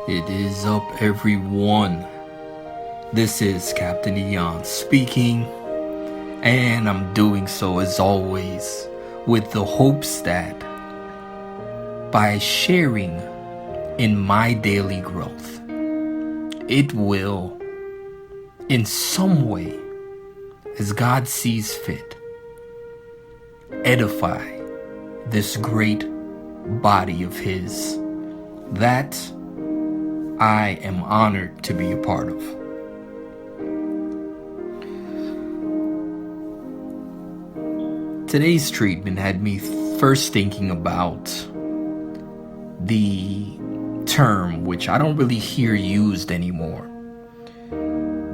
It is up, everyone. This is Captain Eon speaking, and I'm doing so as always with the hopes that by sharing in my daily growth, it will, in some way, as God sees fit, edify this great body of His that I am honored to be a part of. Today's treatment had me first thinking about the term, which I don't really hear used anymore,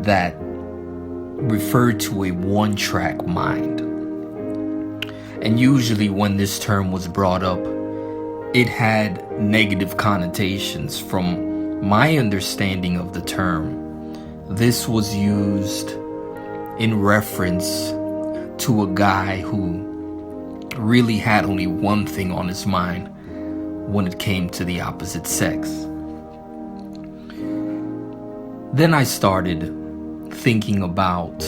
that referred to a one-track mind. And usually when this term was brought up, it had negative connotations. From my understanding of the term, this was used in reference to a guy who really had only one thing on his mind when it came to the opposite sex. Then I started thinking about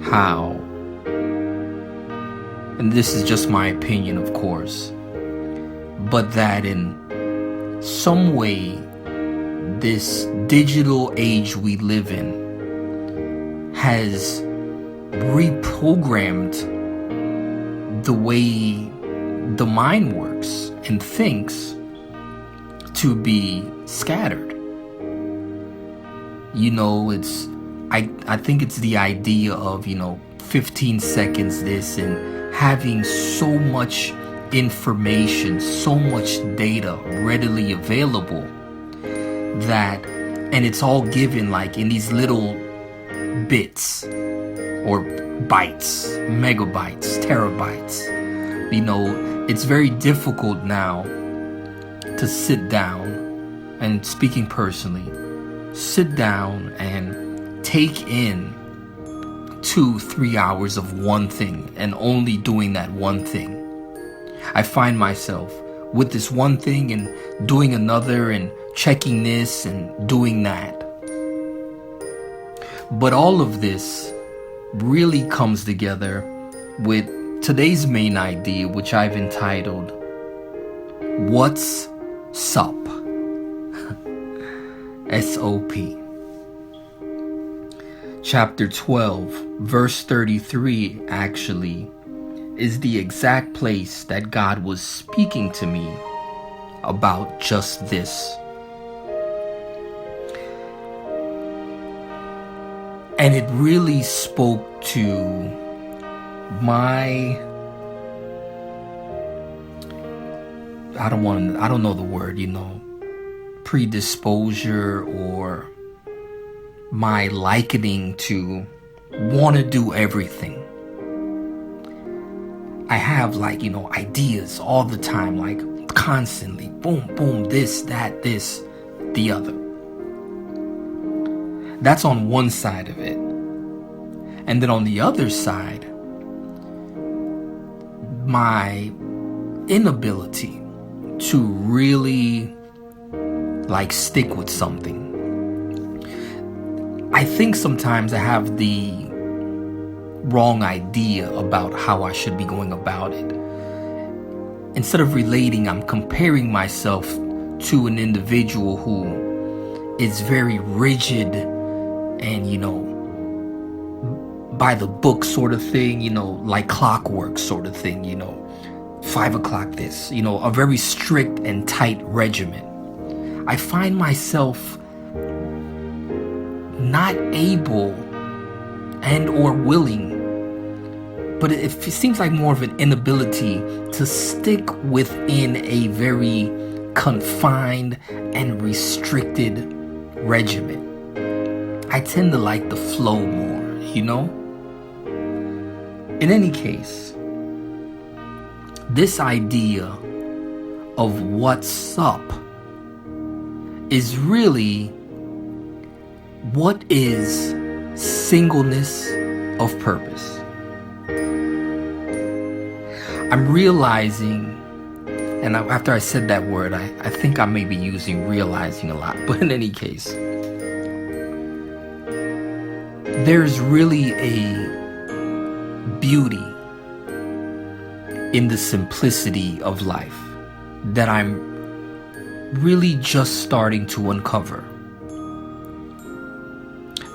how, and this is just my opinion, of course, but that in some way, this digital age we live in has reprogrammed the way the mind works and thinks to be scattered. You know, I think it's the idea of, 15 seconds this, and having so much information, so much data readily available, that, and it's all given like in these little bits or bytes, megabytes, terabytes. It's very difficult now to sit down, and speaking personally, sit down and take in 2-3 hours of one thing and only doing that one thing. I find myself with this one thing and doing another and checking this and doing that. But all of this really comes together with today's main idea, which I've entitled, What's Sup? S-O-P. Chapter 12, verse 33, actually, is the exact place that God was speaking to me about just this. And it really spoke to my, I don't know the word, predisposure, or my likening to want to do everything. I have ideas all the time, constantly, boom, boom, this, that, this, the other. That's on one side of it. And then on the other side, my inability to really stick with something. I think sometimes I have the wrong idea about how I should be going about it. Instead of relating, I'm comparing myself to an individual who is very rigid and, by the book sort of thing, like clockwork sort of thing, 5 o'clock this, a very strict and tight regimen. I find myself not able and or willing, but it seems like more of an inability to stick within a very confined and restricted regimen. I tend to like the flow more, In any case, this idea of what's up is really, what is singleness of purpose? I'm realizing And after I said that word, I think I may be using realizing a lot. But in any case, there's really a beauty in the simplicity of life that I'm really just starting to uncover.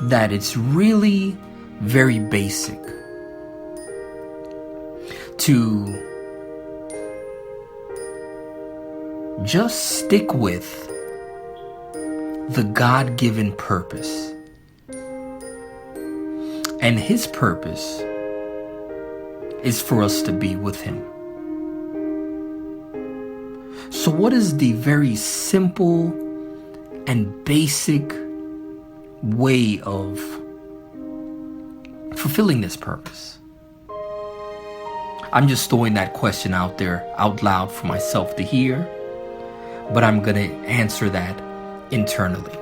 That it's really very basic to just stick with the God-given purpose. And His purpose is for us to be with Him. So what is the very simple and basic way of fulfilling this purpose? I'm just throwing that question out there out loud for myself to hear, but I'm going to answer that internally.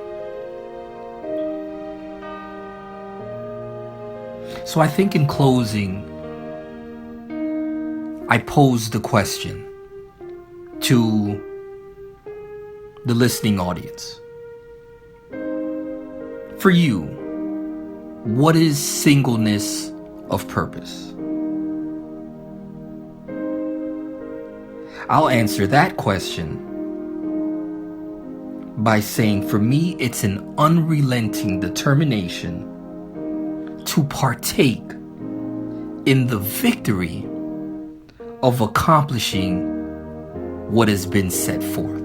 So I think in closing, I pose the question to the listening audience. For you, what is singleness of purpose? I'll answer that question by saying, for me, it's an unrelenting determination to partake in the victory of accomplishing what has been set forth.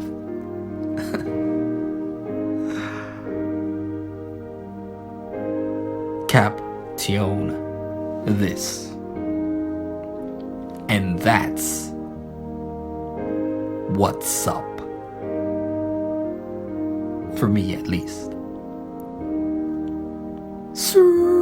Caption this. And that's what's up. For me, at least. Sir.